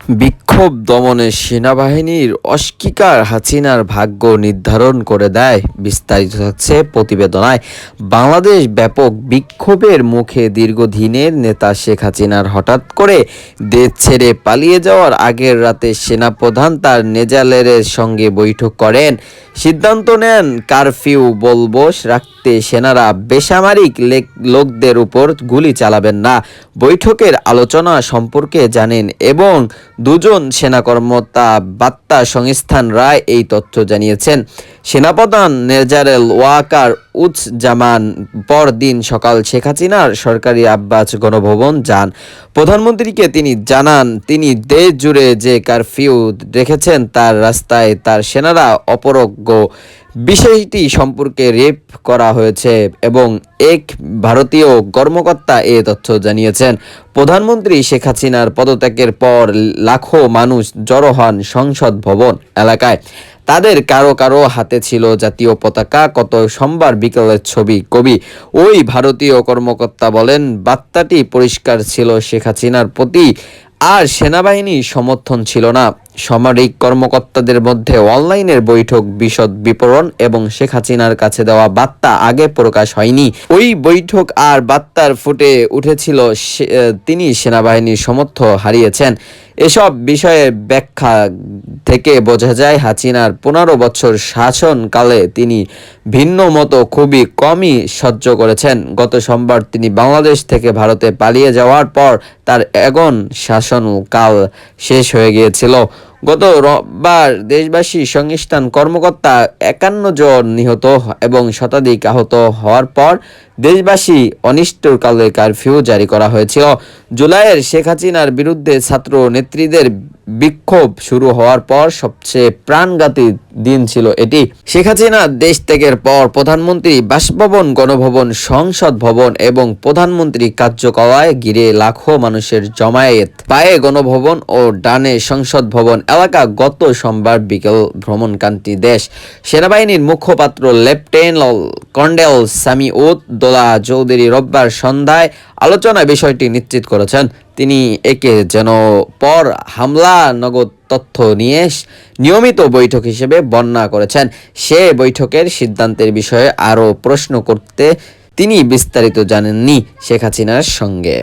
বিক্ষোভ দমনে সেনাবাহিনীর অস্বীকার হাসিনার ভাগ্য নির্ধারণ করে দেয়। বিস্তারিত থাকছে প্রতিবেদনায়। বাংলাদেশ ব্যাপক বিক্ষোভের মুখে দীর্ঘদিনের নেতা শেখ হাসিনার হঠাৎ করে দেশ ছেড়ে পালিয়ে যাওয়ার আগের রাতে সেনাপ্রধান তার নেজালের সঙ্গে বৈঠক করেন। সিদ্ধান্ত নেন কারফিউ বলবৎ রাখতে সেনারা বেসামরিক লোকদের উপর গুলি চালাবেন না। বৈঠকের আলোচনা সম্পর্কে জানেন এবং দুজন সেনা কর্মকর্তা বার্তা সংস্থান রায় এই তথ্য জানিয়েছেন। সেনাপ্রধান জেনারেল ওয়াকার উজ্জামান পরদিন সকাল শেখ হাসিনার সরকারি আবাস গণভবন যান। প্রধানমন্ত্রীকে তিনি জানান তিনি দেশ জুড়ে যে কারফিউ রেখেছেন তার রাস্তায় তার সেনারা অপরজ্ঞ। বিষয়টি সম্পর্কে রেপ করা হয়েছে এবং এক ভারতীয় কর্মকর্তা এ তথ্য জানিয়েছেন। প্রধানমন্ত্রী শেখ হাসিনার পদত্যাগের পর লাখো মানুষ জড়ো হন সংসদ ভবন এলাকায়। তাদের কারো কারো হাতে ছিল জাতীয় পতাকা। গত সোমবার বিকেলের ছবি। কবি ওই ভারতীয় কর্মকর্তা বলেন, বার্তাটি পরিষ্কার ছিল, শেখ হাসিনার প্রতি আর সেনাবাহিনীর সমর্থন ছিল না। সামরিক কর্মকর্তাদের মধ্যে অনলাইনের বৈঠক বিশদ বিবরণ এবং শেখ হাসিনার কাছে দেওয়া বার্তা আগে প্রকাশ হয়নি। ওই বৈঠক আর বার্তার ফুটে উঠেছিল তিনি সেনাবাহিনীর সমর্থন হারিয়েছেন। এসব বিষয়ে ব্যাখ্যা থেকে বোঝা যায় হাসিনার 15 বছর শাসনকালে তিনি ভিন্ন মতো খুবই কমই সহ্য করেছেন। গত সোমবার তিনি বাংলাদেশ থেকে ভারতে পালিয়ে যাওয়ার পর তার এখন শাসনকাল শেষ হয়ে গিয়েছিল। গত রোববার দেশবাসী সংস্থান কর্মকর্তা 51 জন নিহত এবং শতাধিক আহত হওয়ার পর দেশবাসী অনিশ্চয়কালে কারফিউ জারি করা হয়েছিল। জুলাইয়ের শেখ হাসিনার বিরুদ্ধে ছাত্র নেত্রীদের বিক্ষোভ শুরু হওয়ার পর সবচেয়ে প্রাণঘাতী দিন ছিল এটি। শেখ হাসিনা দেশ ত্যাগের পর প্রধানমন্ত্রী বাসভবন, গণভবন, সংসদ ভবন এবং প্রধানমন্ত্রী কার্যালয় ঘিরে লাখো মানুষের জমায়েত। পায়ে গণভবন ও ডানে সংসদ ভবন এলাকা। গত সোমবার বিকেল ভ্রমণকান্তি দেশ সেনাবাহিনীর মুখপাত্র লেফটেন্যান্ট কর্নেল সামিউদ্দৌলা চৌধুরী রোববার সন্ধ্যায় আলোচনায় বিষয়টি নিশ্চিত করেছেন। তিনি একে যেন পর হামলা নগদ তথ্য নিয়ে নিয়মিত বৈঠক হিসেবে বর্ণনা করেছেন। সে বৈঠকের সিদ্ধান্তের বিষয়ে আরও প্রশ্ন করতে তিনি বিস্তারিত জানেননি শেখ হাসিনার সঙ্গে।